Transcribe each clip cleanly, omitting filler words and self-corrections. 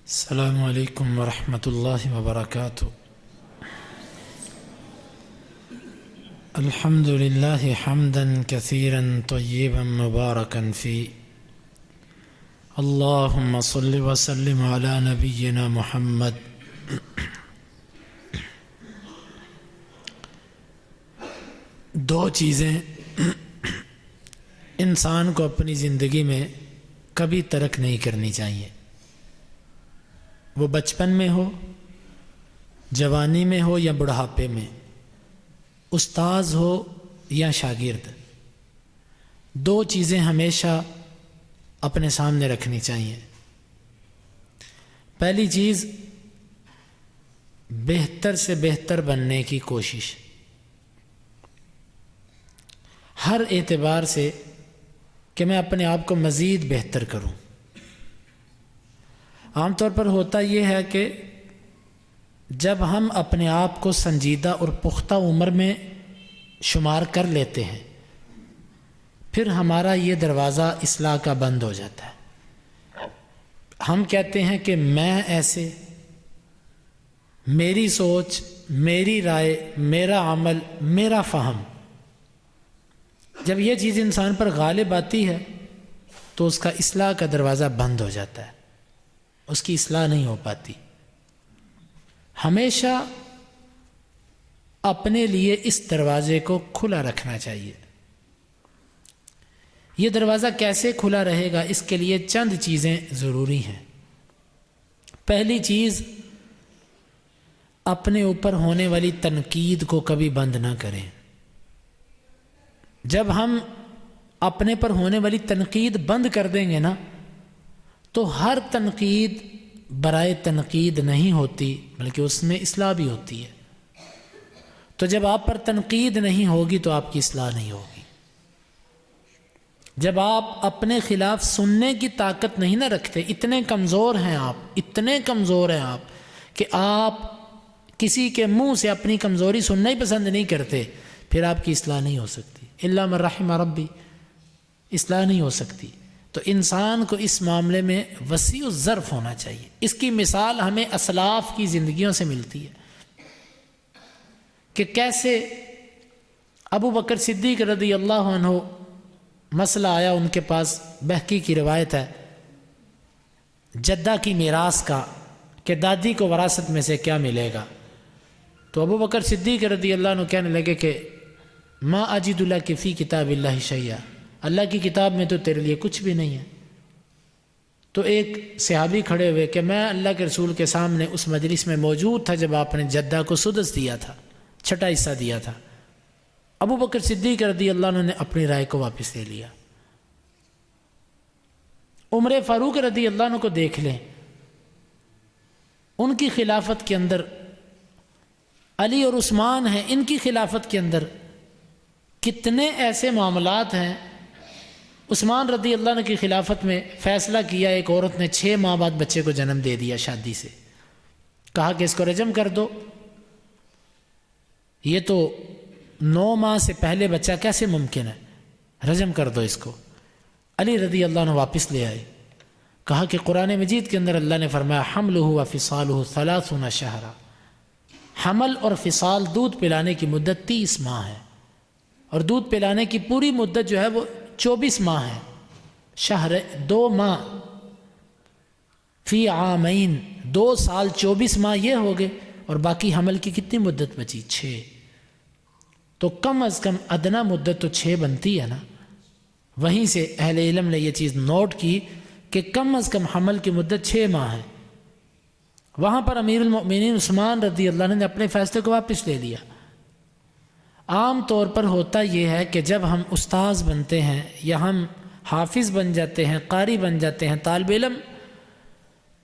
السلام علیکم ورحمۃ اللہ وبرکاتہ۔ الحمد للہ حمدا کثیرا طیبا مبارکا فی، اللہم صل وسلم علی نبینا محمد۔ دو چیزیں انسان کو اپنی زندگی میں کبھی ترک نہیں کرنی چاہیے، وہ بچپن میں ہو، جوانی میں ہو یا بڑھاپے میں، استاذ ہو یا شاگرد، دو چیزیں ہمیشہ اپنے سامنے رکھنی چاہیے۔ پہلی چیز، بہتر سے بہتر بننے کی کوشش، ہر اعتبار سے کہ میں اپنے آپ کو مزید بہتر کروں۔ عام طور پر ہوتا یہ ہے کہ جب ہم اپنے آپ کو سنجیدہ اور پختہ عمر میں شمار کر لیتے ہیں، پھر ہمارا یہ دروازہ اصلاح کا بند ہو جاتا ہے۔ ہم کہتے ہیں کہ میں ایسے، میری سوچ، میری رائے، میرا عمل، میرا فہم۔ جب یہ چیز انسان پر غالب آتی ہے تو اس کا اصلاح کا دروازہ بند ہو جاتا ہے، اس کی اصلاح نہیں ہو پاتی۔ ہمیشہ اپنے لیے اس دروازے کو کھلا رکھنا چاہیے۔ یہ دروازہ کیسے کھلا رہے گا؟ اس کے لیے چند چیزیں ضروری ہیں۔ پہلی چیز، اپنے اوپر ہونے والی تنقید کو کبھی بند نہ کریں۔ جب ہم اپنے پر ہونے والی تنقید بند کر دیں گے نا، تو ہر تنقید برائے تنقید نہیں ہوتی، بلکہ اس میں اصلاح بھی ہوتی ہے۔ تو جب آپ پر تنقید نہیں ہوگی تو آپ کی اصلاح نہیں ہوگی۔ جب آپ اپنے خلاف سننے کی طاقت نہیں نہ رکھتے، اتنے کمزور ہیں آپ کہ آپ کسی کے منہ سے اپنی کمزوری سننا ہی پسند نہیں کرتے، پھر آپ کی اصلاح نہیں ہو سکتی۔ الا من رحم ربی، اصلاح نہیں ہو سکتی۔ تو انسان کو اس معاملے میں وسیع الظرف ہونا چاہیے۔ اس کی مثال ہمیں اسلاف کی زندگیوں سے ملتی ہے کہ کیسے ابو بکر صدیق رضی اللہ عنہ، مسئلہ آیا ان کے پاس، بہقی کی روایت ہے، جدہ کی میراث کا، کہ دادی کو وراثت میں سے کیا ملے گا۔ تو ابو بکر صدیق رضی اللہ عنہ کہنے لگے کہ ما اجد لک فی کتاب اللہ شیئا، اللہ کی کتاب میں تو تیرے لیے کچھ بھی نہیں ہے۔ تو ایک صحابی کھڑے ہوئے کہ میں اللہ کے رسول کے سامنے اس مجلس میں موجود تھا جب آپ نے جدہ کو سدس دیا تھا، چھٹا حصہ دیا تھا۔ ابو بکر صدیق رضی اللہ عنہ نے اپنی رائے کو واپس لے لیا۔ عمر فاروق رضی اللہ عنہ کو دیکھ لیں، ان کی خلافت کے اندر علی اور عثمان ہیں، ان کی خلافت کے اندر کتنے ایسے معاملات ہیں۔ عثمان رضی اللہ عنہ کی خلافت میں فیصلہ کیا، ایک عورت نے 6 ماہ بعد بچے کو جنم دے دیا شادی سے، کہا کہ اس کو رجم کر دو۔ یہ تو 9 ماہ سے پہلے بچہ کیسے ممکن ہے، رجم کر دو اس کو۔ علی رضی اللہ عنہ واپس لے آئے، کہا کہ قرآن مجید کے اندر اللہ نے فرمایا حملہ وفصالہ 30 شہرا، حمل اور فصال، دودھ پلانے کی مدت 30 ماہ ہے، اور دودھ پلانے کی پوری مدت جو ہے وہ 24 ماہ ہے۔ شہر 2 ماہ، فی عامین، 2 سال 24 ماہ یہ ہو گئے، اور باقی حمل کی کتنی مدت بچی؟ 6۔ تو کم از کم ادنا مدت تو 6 بنتی ہے نا۔ وہیں سے اہل علم نے یہ چیز نوٹ کی کہ کم از کم حمل کی مدت 6 ماہ ہے۔ وہاں پر امیر المؤمنین عثمان رضی اللہ عنہ نے اپنے فیصلے کو واپس لے لیا۔ عام طور پر ہوتا یہ ہے کہ جب ہم استاذ بنتے ہیں یا ہم حافظ بن جاتے ہیں، قاری بن جاتے ہیں، طالب علم،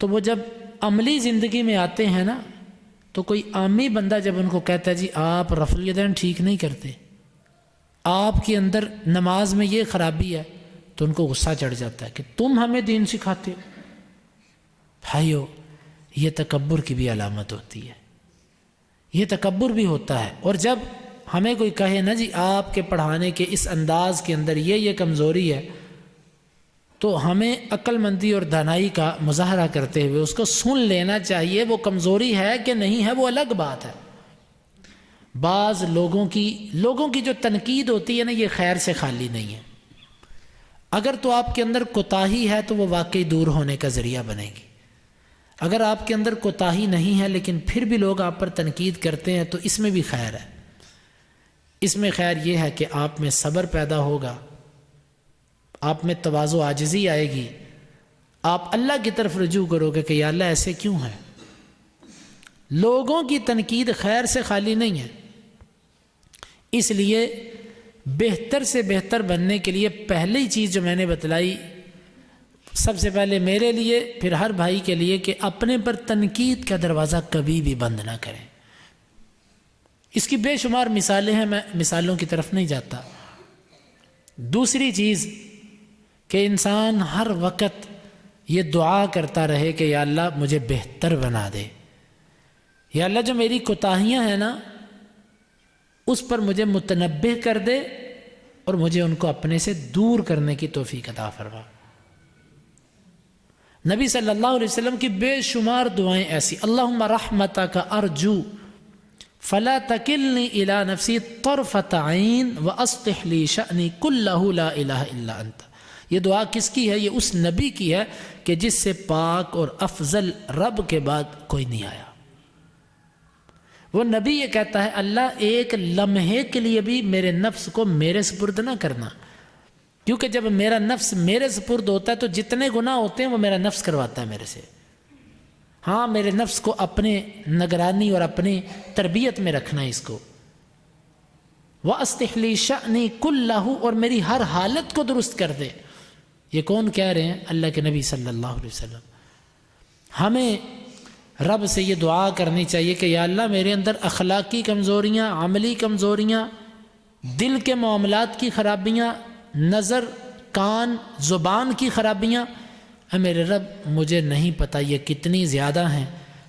تو وہ جب عملی زندگی میں آتے ہیں نا، تو کوئی عامی بندہ جب ان کو کہتا ہے جی آپ رفع الیدین ٹھیک نہیں کرتے، آپ کے اندر نماز میں یہ خرابی ہے، تو ان کو غصہ چڑھ جاتا ہے کہ تم ہمیں دین سکھاتے ہو۔ بھائیو، یہ تکبر کی بھی علامت ہوتی ہے، یہ تکبر بھی ہوتا ہے۔ اور جب ہمیں کوئی کہے نا جی آپ کے پڑھانے کے اس انداز کے اندر یہ کمزوری ہے، تو ہمیں عقل مندی اور دانائی کا مظاہرہ کرتے ہوئے اس کو سن لینا چاہیے. وہ کمزوری ہے کہ نہیں ہے وہ الگ بات ہے. بعض لوگوں کی جو تنقید ہوتی ہے نا یہ خیر سے خالی نہیں ہے. اگر تو آپ کے اندر کوتاہی ہے تو وہ واقعی دور ہونے کا ذریعہ بنے گی. اگر آپ کے اندر کوتاہی نہیں ہے لیکن پھر بھی لوگ آپ پر تنقید کرتے ہیں تو اس میں بھی خیر ہے. اس میں خیر یہ ہے کہ آپ میں صبر پیدا ہوگا, آپ میں تواضع عاجزی آئے گی, آپ اللہ کی طرف رجوع کرو گے کہ یا اللہ ایسے کیوں ہے. لوگوں کی تنقید خیر سے خالی نہیں ہے. اس لیے بہتر سے بہتر بننے کے لیے پہلی چیز جو میں نے بتلائی, سب سے پہلے میرے لیے پھر ہر بھائی کے لیے, کہ اپنے پر تنقید کا دروازہ کبھی بھی بند نہ کریں. اس کی بے شمار مثالیں ہیں, میں مثالوں کی طرف نہیں جاتا. دوسری چیز کہ انسان ہر وقت یہ دعا کرتا رہے کہ یا اللہ مجھے بہتر بنا دے, یا اللہ جو میری کوتاہیاں ہیں نا اس پر مجھے متنبہ کر دے اور مجھے ان کو اپنے سے دور کرنے کی توفیق عطا فرما. نبی صلی اللہ علیہ وسلم کی بے شمار دعائیں ایسی, اللہم رحمتک ارجو فلا تکلنی الی نفسی طرفۃ عین واصلح لی شأنی کلہ لا الہ الا انت. یہ دعا کس کی ہے؟ یہ اس نبی کی ہے کہ جس سے پاک اور افضل رب کے بعد کوئی نہیں آیا. وہ نبی یہ کہتا ہے اللہ ایک لمحے کے لیے بھی میرے نفس کو میرے سپرد نہ کرنا, کیونکہ جب میرا نفس میرے سپرد ہوتا ہے تو جتنے گناہ ہوتے ہیں وہ میرا نفس کرواتا ہے میرے سے. ہاں میرے نفس کو اپنے نگرانی اور اپنی تربیت میں رکھنا ہے اس کو. وَأَصْلِحْ لِي شَأْنِي كُلَّهُ, اور میری ہر حالت کو درست کر دے. یہ کون کہہ رہے ہیں؟ اللہ کے نبی صلی اللہ علیہ وسلم. ہمیں رب سے یہ دعا کرنی چاہیے کہ یا اللہ میرے اندر اخلاقی کمزوریاں, عملی کمزوریاں, دل کے معاملات کی خرابیاں, نظر, کان, زبان کی خرابیاں, اے میرے رب مجھے نہیں پتہ یہ کتنی زیادہ ہیں,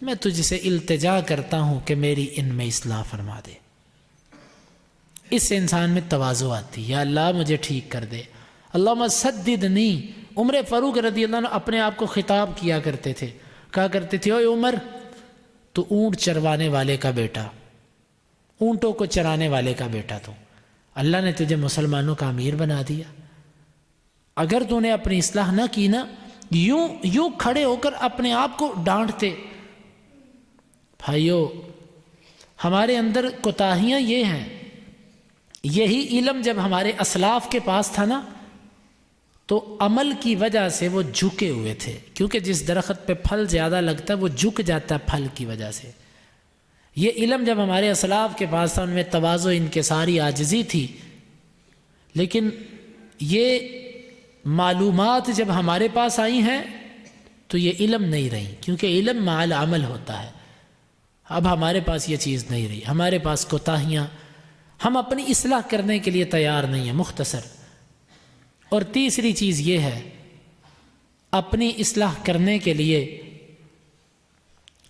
میں تجھ سے التجا کرتا ہوں کہ میری ان میں اصلاح فرما دے. اس سے انسان میں تواضع آتی, یا اللہ مجھے ٹھیک کر دے. اللہم سددنی. عمر فاروق رضی اللہ عنہ اپنے آپ کو خطاب کیا کرتے تھے, کہا کرتے تھے اوے عمر تو اونٹ چروانے والے کا بیٹا, اونٹوں کو چرانے والے کا بیٹا, تو اللہ نے تجھے مسلمانوں کا امیر بنا دیا. اگر تو نے اپنی اصلاح نہ کی نا, یوں کھڑے ہو کر اپنے آپ کو ڈانٹتے. بھائیو ہمارے اندر کوتاہیاں یہ ہیں. یہی علم جب ہمارے اسلاف کے پاس تھا نا تو عمل کی وجہ سے وہ جھکے ہوئے تھے, کیونکہ جس درخت پہ پھل زیادہ لگتا ہے وہ جھک جاتا ہے پھل کی وجہ سے. یہ علم جب ہمارے اسلاف کے پاس تھا ان میں تواضع, انکساری, عاجزی تھی. لیکن یہ معلومات جب ہمارے پاس آئی ہیں تو یہ علم نہیں رہی, کیونکہ علم مع العمل ہوتا ہے. اب ہمارے پاس یہ چیز نہیں رہی, ہمارے پاس کوتاہیاں, ہم اپنی اصلاح کرنے کے لیے تیار نہیں ہیں. مختصر. اور تیسری چیز یہ ہے, اپنی اصلاح کرنے کے لیے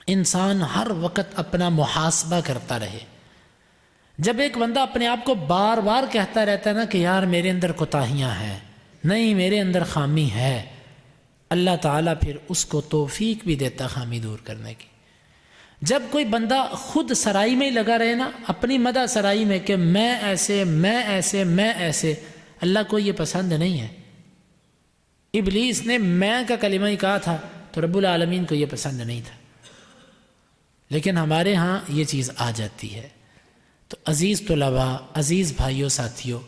انسان ہر وقت اپنا محاسبہ کرتا رہے. جب ایک بندہ اپنے آپ کو بار بار کہتا رہتا ہے نا کہ یار میرے اندر کوتاہیاں ہیں, نہیں میرے اندر خامی ہے, اللہ تعالیٰ پھر اس کو توفیق بھی دیتا خامی دور کرنے کی. جب کوئی بندہ خود سرائی میں ہی لگا رہے نا, اپنی مدح سرائی میں کہ میں ایسے میں ایسے میں ایسے, اللہ کو یہ پسند نہیں ہے. ابلیس نے میں کا کلمہ ہی کہا تھا تو رب العالمین کو یہ پسند نہیں تھا, لیکن ہمارے ہاں یہ چیز آ جاتی ہے. تو عزیز طلباء, عزیز بھائیوں, ساتھیوں,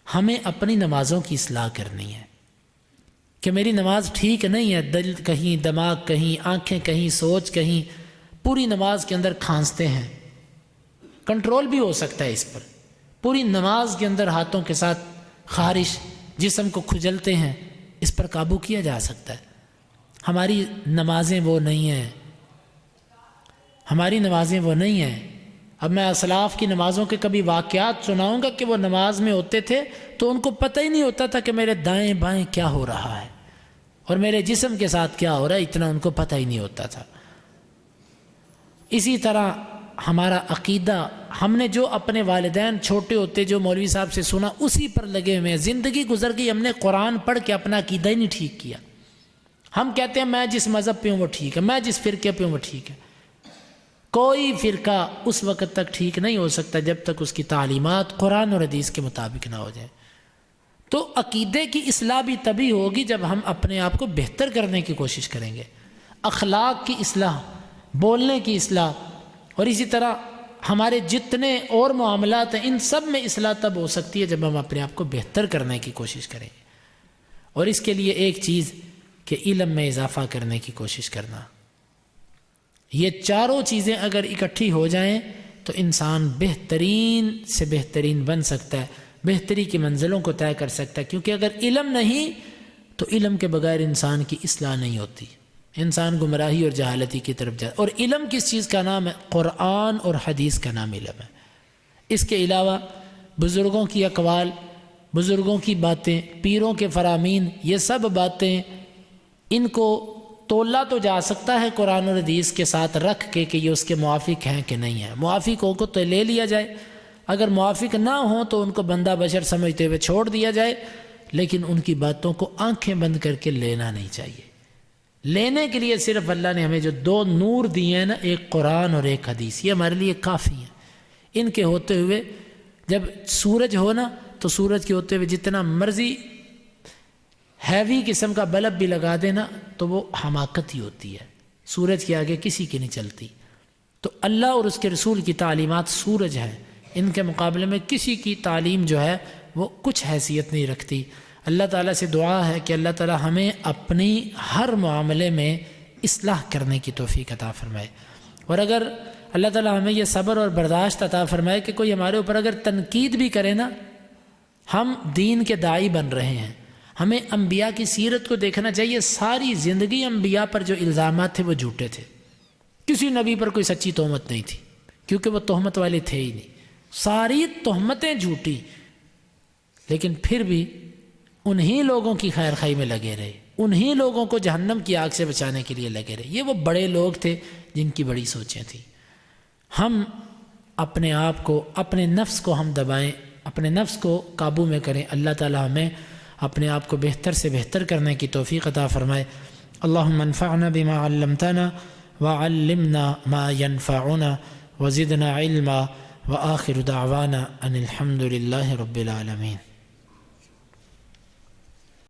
ہمیں اپنی نمازوں کی اصلاح کرنی ہے کہ میری نماز ٹھیک نہیں ہے, دل کہیں, دماغ کہیں, آنکھیں کہیں, سوچ کہیں, پوری نماز کے اندر کھانستے ہیں. کنٹرول بھی ہو سکتا ہے اس پر. پوری نماز کے اندر ہاتھوں کے ساتھ خارش, جسم کو کھجلتے ہیں, اس پر قابو کیا جا سکتا ہے. ہماری نمازیں وہ نہیں ہیں, ہماری نمازیں وہ نہیں ہیں. اب میں اسلاف کی نمازوں کے کبھی واقعات سناؤں گا کہ وہ نماز میں ہوتے تھے تو ان کو پتہ ہی نہیں ہوتا تھا کہ میرے دائیں بائیں کیا ہو رہا ہے اور میرے جسم کے ساتھ کیا ہو رہا ہے, اتنا ان کو پتہ ہی نہیں ہوتا تھا. اسی طرح ہمارا عقیدہ ہم نے جو اپنے والدین چھوٹے ہوتے جو مولوی صاحب سے سنا اسی پر لگے ہوئے ہیں. زندگی گزر گئی, ہم نے قرآن پڑھ کے اپنا عقیدہ ہی نہیں ٹھیک کیا. ہم کہتے ہیں میں جس مذہب پہ ہوں وہ ٹھیک ہے, میں جس فرقے پہ ہوں وہ ٹھیک ہے. کوئی فرقہ اس وقت تک ٹھیک نہیں ہو سکتا جب تک اس کی تعلیمات قرآن اور حدیث کے مطابق نہ ہو جائے. تو عقیدے کی اصلاح بھی تبھی ہوگی جب ہم اپنے آپ کو بہتر کرنے کی کوشش کریں گے. اخلاق کی اصلاح, بولنے کی اصلاح, اور اسی طرح ہمارے جتنے اور معاملات ہیں ان سب میں اصلاح تب ہو سکتی ہے جب ہم اپنے آپ کو بہتر کرنے کی کوشش کریں گے. اور اس کے لیے ایک چیز کہ علم میں اضافہ کرنے کی کوشش کرنا. یہ چاروں چیزیں اگر اکٹھی ہو جائیں تو انسان بہترین سے بہترین بن سکتا ہے, بہتری کی منزلوں کو طے کر سکتا ہے. کیونکہ اگر علم نہیں تو علم کے بغیر انسان کی اصلاح نہیں ہوتی, انسان گمراہی اور جہالتی کی طرف جاتا. اور علم کس چیز کا نام ہے؟ قرآن اور حدیث کا نام علم ہے. اس کے علاوہ بزرگوں کی اقوال, بزرگوں کی باتیں, پیروں کے فرامین, یہ سب باتیں ان کو تولا تو جا سکتا ہے قرآن اور حدیث کے ساتھ رکھ کے کہ یہ اس کے موافق ہیں کہ نہیں ہیں. موافق ہو کو تو لے لیا جائے, اگر موافق نہ ہوں تو ان کو بندہ بشر سمجھتے ہوئے چھوڑ دیا جائے, لیکن ان کی باتوں کو آنکھیں بند کر کے لینا نہیں چاہیے. لینے کے لیے صرف اللہ نے ہمیں جو دو نور دیے ہیں نا, ایک قرآن اور ایک حدیث, یہ ہمارے لیے کافی ہیں. ان کے ہوتے ہوئے جب سورج ہو نا تو سورج کے ہوتے ہوئے جتنا مرضی ہیوی قسم کا بلب بھی لگا دینا تو وہ حماقت ہی ہوتی ہے, سورج کے آگے کسی کی نہیں چلتی. تو اللہ اور اس کے رسول کی تعلیمات سورج ہیں, ان کے مقابلے میں کسی کی تعلیم جو ہے وہ کچھ حیثیت نہیں رکھتی. اللہ تعالیٰ سے دعا ہے کہ اللہ تعالیٰ ہمیں اپنی ہر معاملے میں اصلاح کرنے کی توفیق عطا فرمائے. اور اگر اللہ تعالیٰ ہمیں یہ صبر اور برداشت عطا فرمائے کہ کوئی ہمارے اوپر اگر تنقید بھی کرے نا, ہم دین کے داعی بن رہے ہیں, ہمیں انبیاء کی سیرت کو دیکھنا چاہیے. ساری زندگی انبیاء پر جو الزامات تھے وہ جھوٹے تھے, کسی نبی پر کوئی سچی تہمت نہیں تھی کیونکہ وہ تہمت والے تھے ہی نہیں, ساری تہمتیں جھوٹی. لیکن پھر بھی انہی لوگوں کی خیر خواہی میں لگے رہے, انہی لوگوں کو جہنم کی آگ سے بچانے کے لیے لگے رہے. یہ وہ بڑے لوگ تھے جن کی بڑی سوچیں تھیں. ہم اپنے آپ کو, اپنے نفس کو ہم دبائیں, اپنے نفس کو قابو میں کریں. اللہ تعالیٰ ہمیں اپنے آپ کو بہتر سے بہتر کرنے کی توفیق عطا فرمائے. اللہم انفعنا بما علمتنا وعلمنا ما ينفعنا وزدنا علما وآخر دعوانا ان الحمد للہ رب العالمین.